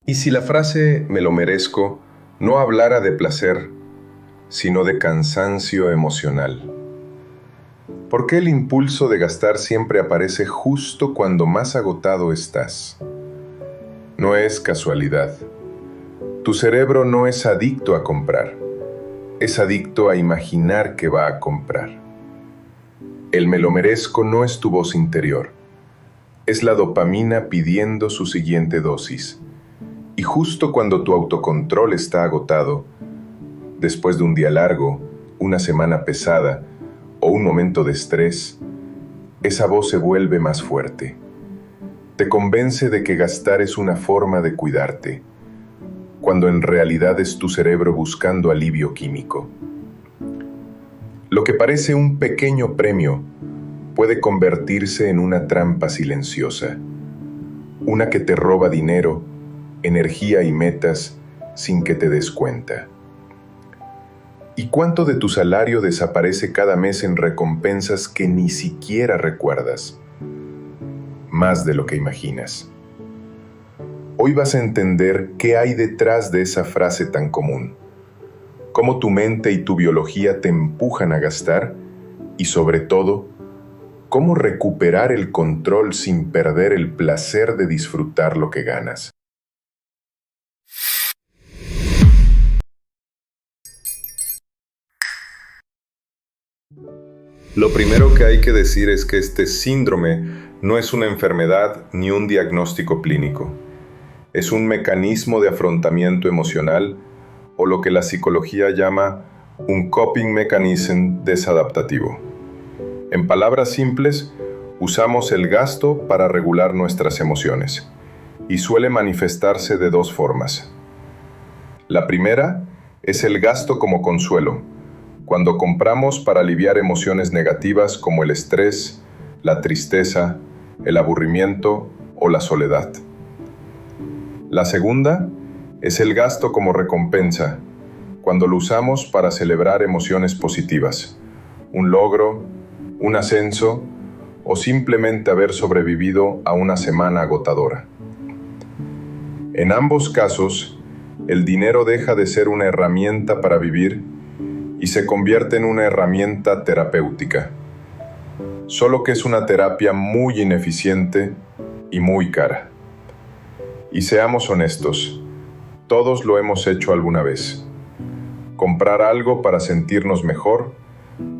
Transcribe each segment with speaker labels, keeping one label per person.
Speaker 1: ¿Y si la frase "me lo merezco" no hablara de placer, sino de cansancio emocional? ¿Por qué el impulso de gastar siempre aparece justo cuando más agotado estás? No es casualidad. Tu cerebro no es adicto a comprar, es adicto a imaginar que va a comprar. El "me lo merezco" no es tu voz interior, es la dopamina pidiendo su siguiente dosis. Y justo cuando tu autocontrol está agotado, después de un día largo, una semana pesada o un momento de estrés, esa voz se vuelve más fuerte. Te convence de que gastar es una forma de cuidarte, cuando en realidad es tu cerebro buscando alivio químico. Lo que parece un pequeño premio puede convertirse en una trampa silenciosa, una que te roba dinero, energía y metas sin que te des cuenta. ¿Y cuánto de tu salario desaparece cada mes en recompensas que ni siquiera recuerdas? Más de lo que imaginas. Hoy vas a entender qué hay detrás de esa frase tan común, cómo tu mente y tu biología te empujan a gastar y, sobre todo, cómo recuperar el control sin perder el placer de disfrutar lo que ganas. Lo primero que hay que decir es que este síndrome no es una enfermedad ni un diagnóstico clínico. Es un mecanismo de afrontamiento emocional, o lo que la psicología llama un coping mechanism desadaptativo. En palabras simples, usamos el gasto para regular nuestras emociones, y suele manifestarse de dos formas. La primera es el gasto como consuelo, cuando compramos para aliviar emociones negativas como el estrés, la tristeza, el aburrimiento o la soledad. La segunda es el gasto como recompensa, cuando lo usamos para celebrar emociones positivas, un logro, un ascenso o simplemente haber sobrevivido a una semana agotadora. En ambos casos, el dinero deja de ser una herramienta para vivir y se convierte en una herramienta terapéutica, solo que es una terapia muy ineficiente y muy cara. Y seamos honestos, todos lo hemos hecho alguna vez. Comprar algo para sentirnos mejor,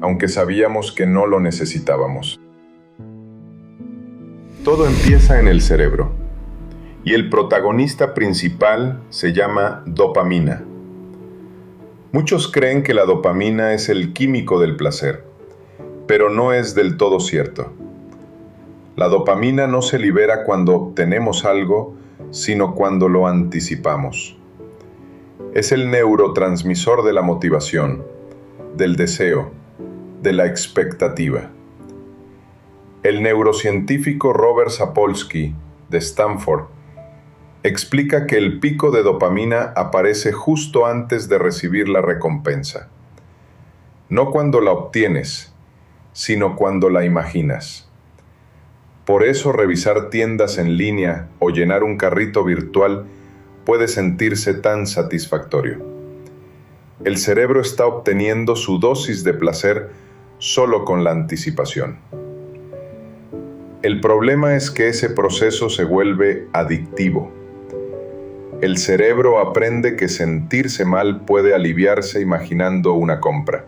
Speaker 1: aunque sabíamos que no lo necesitábamos. Todo empieza en el cerebro, y el protagonista principal se llama dopamina. Muchos creen que la dopamina es el químico del placer, pero no es del todo cierto. La dopamina no se libera cuando obtenemos algo, sino cuando lo anticipamos. Es el neurotransmisor de la motivación, del deseo, de la expectativa. El neurocientífico Robert Sapolsky, de Stanford, explica que el pico de dopamina aparece justo antes de recibir la recompensa. No cuando la obtienes, sino cuando la imaginas. Por eso revisar tiendas en línea o llenar un carrito virtual puede sentirse tan satisfactorio. El cerebro está obteniendo su dosis de placer solo con la anticipación. El problema es que ese proceso se vuelve adictivo. El cerebro aprende que sentirse mal puede aliviarse imaginando una compra.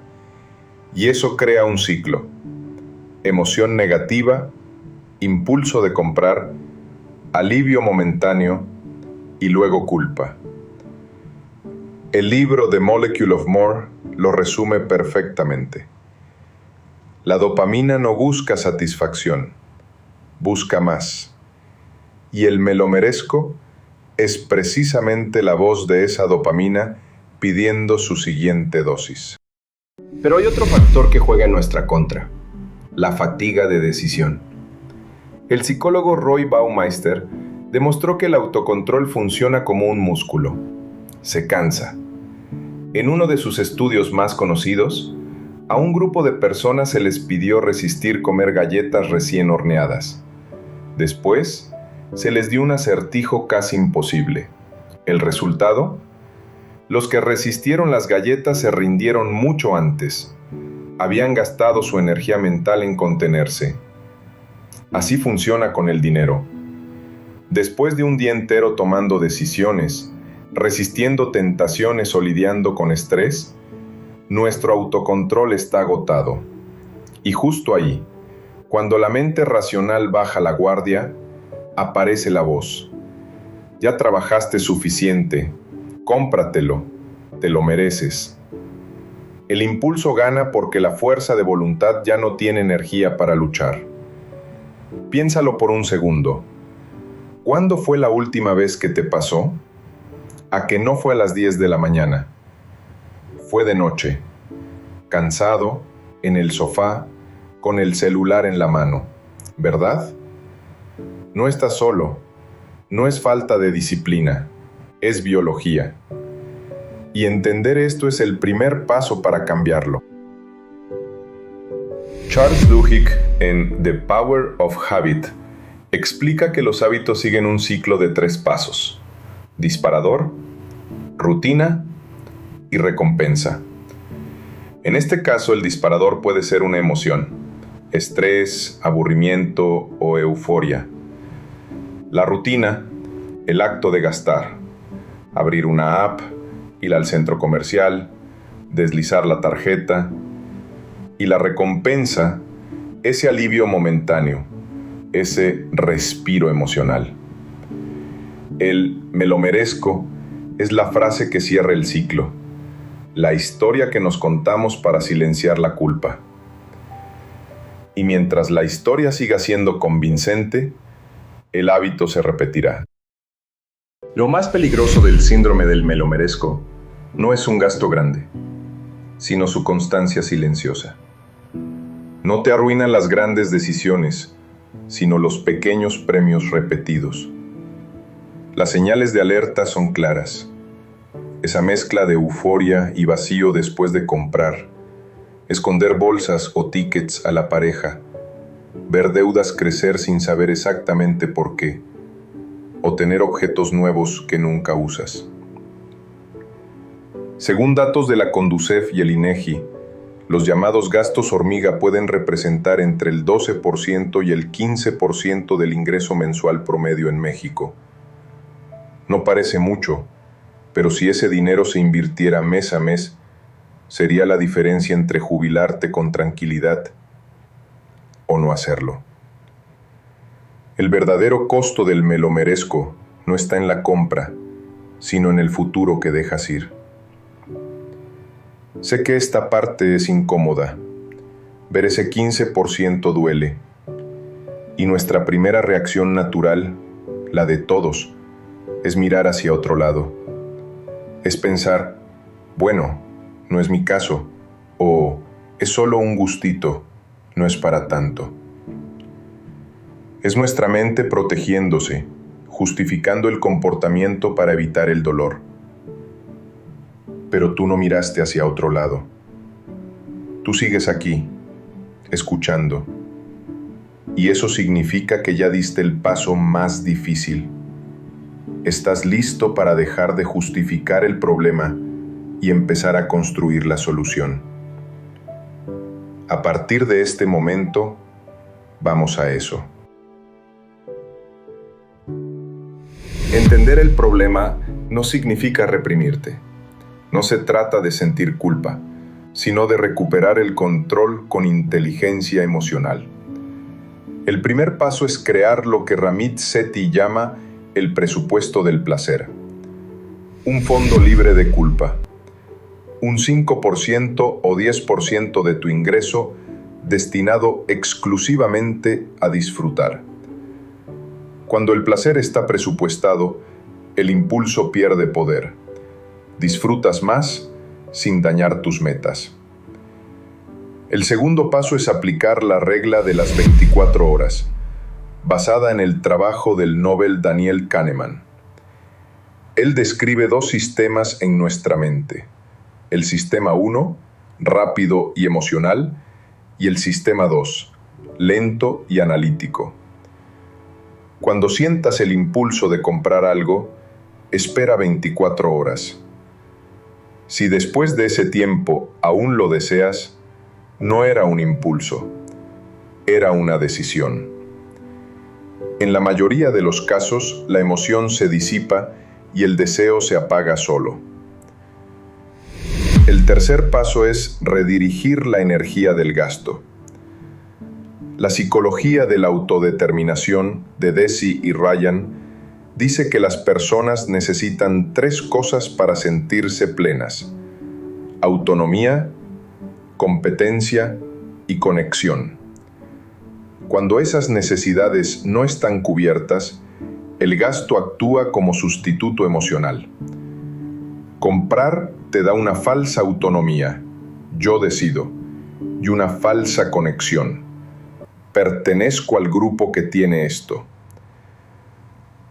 Speaker 1: Y eso crea un ciclo. Emoción negativa, impulso de comprar, alivio momentáneo y luego culpa. El libro The Molecule of More lo resume perfectamente. La dopamina no busca satisfacción, busca más. Y el "me lo merezco" es precisamente la voz de esa dopamina pidiendo su siguiente dosis. Pero hay otro factor que juega en nuestra contra: la fatiga de decisión. El psicólogo Roy Baumeister demostró que el autocontrol funciona como un músculo. Se cansa. En uno de sus estudios más conocidos, a un grupo de personas se les pidió resistir comer galletas recién horneadas. Después, se les dio un acertijo casi imposible: ¿El resultado? Los que resistieron las galletas se rindieron mucho antes. Habían gastado su energía mental en contenerse. Así funciona con el dinero. Después de un día entero tomando decisiones, resistiendo tentaciones o lidiando con estrés, nuestro autocontrol está agotado. Y justo ahí, cuando la mente racional baja la guardia, aparece la voz. Ya trabajaste suficiente, cómpratelo, te lo mereces. El impulso gana porque la fuerza de voluntad ya no tiene energía para luchar. Piénsalo por un segundo. ¿Cuándo fue la última vez que te pasó? A que no fue a las 10 de la mañana. Fue de noche, cansado, en el sofá, con el celular en la mano, ¿verdad? No estás solo, no es falta de disciplina, es biología. Y entender esto es el primer paso para cambiarlo. Charles Duhigg, en The Power of Habit, explica que los hábitos siguen un ciclo de 3 pasos: disparador, rutina y recompensa. En este caso, el disparador puede ser una emoción, estrés, aburrimiento o euforia. La rutina, el acto de gastar, abrir una app, ir al centro comercial, deslizar la tarjeta. Y la recompensa, ese alivio momentáneo, ese respiro emocional. El "me lo merezco" es la frase que cierra el ciclo, la historia que nos contamos para silenciar la culpa. Y mientras la historia siga siendo convincente, el hábito se repetirá. Lo más peligroso del síndrome del "me lo merezco" no es un gasto grande, sino su constancia silenciosa. No te arruinan las grandes decisiones, sino los pequeños premios repetidos. Las señales de alerta son claras. Esa mezcla de euforia y vacío después de comprar, esconder bolsas o tickets a la pareja, ver deudas crecer sin saber exactamente por qué, o tener objetos nuevos que nunca usas. Según datos de la Conducef y el INEGI, los llamados gastos hormiga pueden representar entre el 12% y el 15% del ingreso mensual promedio en México. No parece mucho, pero si ese dinero se invirtiera mes a mes, sería la diferencia entre jubilarte con tranquilidad o no hacerlo. El verdadero costo del "me lo merezco" no está en la compra, sino en el futuro que dejas ir. Sé que esta parte es incómoda. Ver ese 15% duele. Y nuestra primera reacción natural, la de todos, es mirar hacia otro lado. Es pensar, bueno, no es mi caso, o es solo un gustito, no es para tanto. Es nuestra mente protegiéndose, justificando el comportamiento para evitar el dolor. Pero tú no miraste hacia otro lado. Tú sigues aquí, escuchando. Y eso significa que ya diste el paso más difícil. Estás listo para dejar de justificar el problema y empezar a construir la solución. A partir de este momento, vamos a eso. Entender el problema no significa reprimirte. No se trata de sentir culpa, sino de recuperar el control con inteligencia emocional. El primer paso es crear lo que Ramit Sethi llama el presupuesto del placer. Un fondo libre de culpa. Un 5% o 10% de tu ingreso destinado exclusivamente a disfrutar. Cuando el placer está presupuestado, el impulso pierde poder. Disfrutas más sin dañar tus metas. El segundo paso es aplicar la regla de las 24 horas, basada en el trabajo del Nobel Daniel Kahneman. Él describe 2 sistemas en nuestra mente: el sistema 1, rápido y emocional, y el sistema 2, lento y analítico. Cuando sientas el impulso de comprar algo, espera 24 horas. Si después de ese tiempo aún lo deseas, no era un impulso, era una decisión. En la mayoría de los casos, la emoción se disipa y el deseo se apaga solo. El tercer paso es redirigir la energía del gasto. La psicología de la autodeterminación de Deci y Ryan dice que las personas necesitan 3 cosas para sentirse plenas: autonomía, competencia y conexión. Cuando esas necesidades no están cubiertas, el gasto actúa como sustituto emocional. Comprar te da una falsa autonomía, yo decido, y una falsa conexión. Pertenezco al grupo que tiene esto.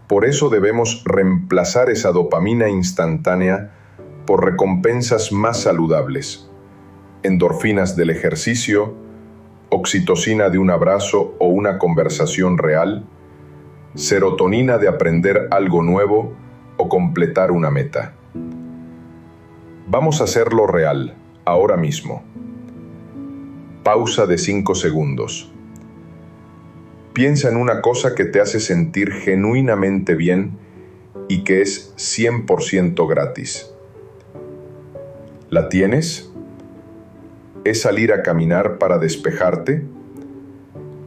Speaker 1: Por eso debemos reemplazar esa dopamina instantánea por recompensas más saludables: endorfinas del ejercicio, oxitocina de un abrazo o una conversación real, serotonina de aprender algo nuevo o completar una meta. Vamos a hacerlo real, ahora mismo. Pausa de 5 segundos. Piensa en una cosa que te hace sentir genuinamente bien y que es 100% gratis. ¿La tienes? ¿Es salir a caminar para despejarte?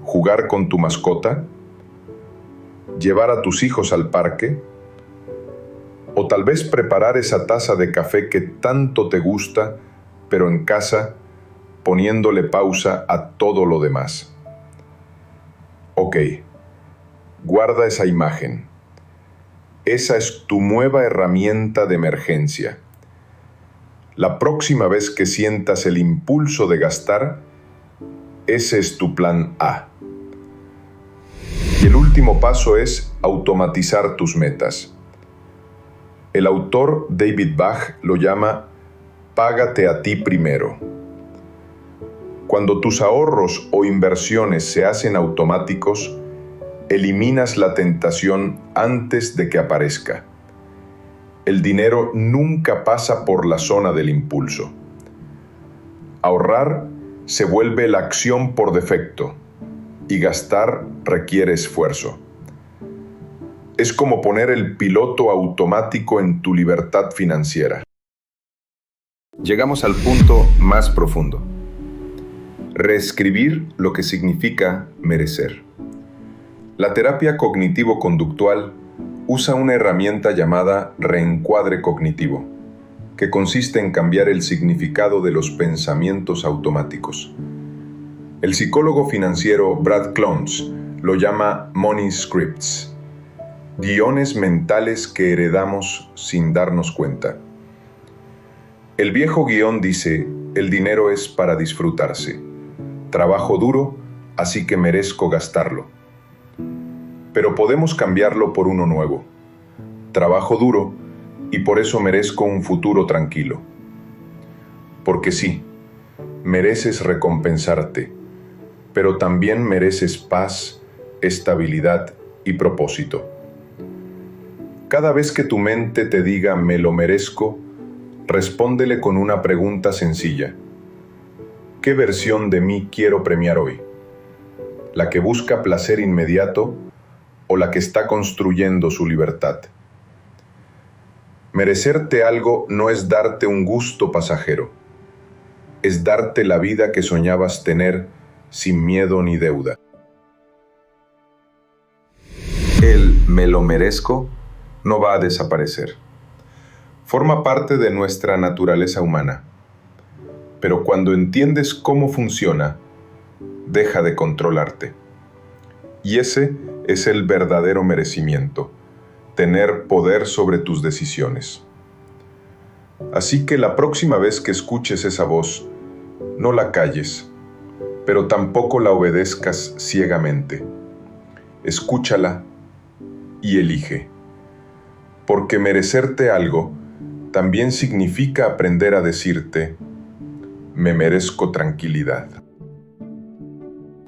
Speaker 1: ¿Jugar con tu mascota? ¿Llevar a tus hijos al parque? O tal vez preparar esa taza de café que tanto te gusta, pero en casa, poniéndole pausa a todo lo demás. Ok, guarda esa imagen. Esa es tu nueva herramienta de emergencia. La próxima vez que sientas el impulso de gastar, ese es tu plan A. Y el último paso es automatizar tus metas. El autor David Bach lo llama "págate a ti primero". Cuando tus ahorros o inversiones se hacen automáticos, eliminas la tentación antes de que aparezca. El dinero nunca pasa por la zona del impulso. Ahorrar se vuelve la acción por defecto y gastar requiere esfuerzo. Es como poner el piloto automático en tu libertad financiera. Llegamos al punto más profundo. Reescribir lo que significa merecer. La terapia cognitivo-conductual usa una herramienta llamada reencuadre cognitivo, que consiste en cambiar el significado de los pensamientos automáticos. El psicólogo financiero Brad Clones lo llama money scripts, guiones mentales que heredamos sin darnos cuenta. El viejo guión dice: el dinero es para disfrutarse. Trabajo duro, así que merezco gastarlo. Pero podemos cambiarlo por uno nuevo. Trabajo duro y por eso merezco un futuro tranquilo. Porque sí, mereces recompensarte, pero también mereces paz, estabilidad y propósito. Cada vez que tu mente te diga "me lo merezco", respóndele con una pregunta sencilla. ¿Qué versión de mí quiero premiar hoy? ¿La que busca placer inmediato o la que está construyendo su libertad? Merecerte algo no es darte un gusto pasajero, es darte la vida que soñabas tener sin miedo ni deuda. El "me lo merezco" no va a desaparecer. Forma parte de nuestra naturaleza humana. Pero cuando entiendes cómo funciona, deja de controlarte. Y ese es el verdadero merecimiento, tener poder sobre tus decisiones. Así que la próxima vez que escuches esa voz, no la calles, pero tampoco la obedezcas ciegamente. Escúchala y elige. Porque merecerte algo también significa aprender a decirte: me merezco tranquilidad.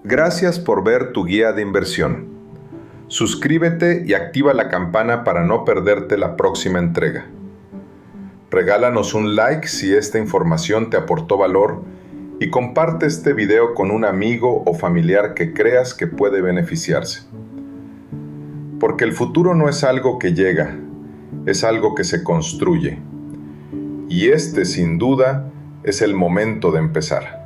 Speaker 1: Gracias por ver Tu Guía de Inversión. Suscríbete y activa la campana para no perderte la próxima entrega. Regálanos un like si esta información te aportó valor y comparte este video con un amigo o familiar que creas que puede beneficiarse. Porque el futuro no es algo que llega, es algo que se construye. Y este, sin duda, es el momento de empezar.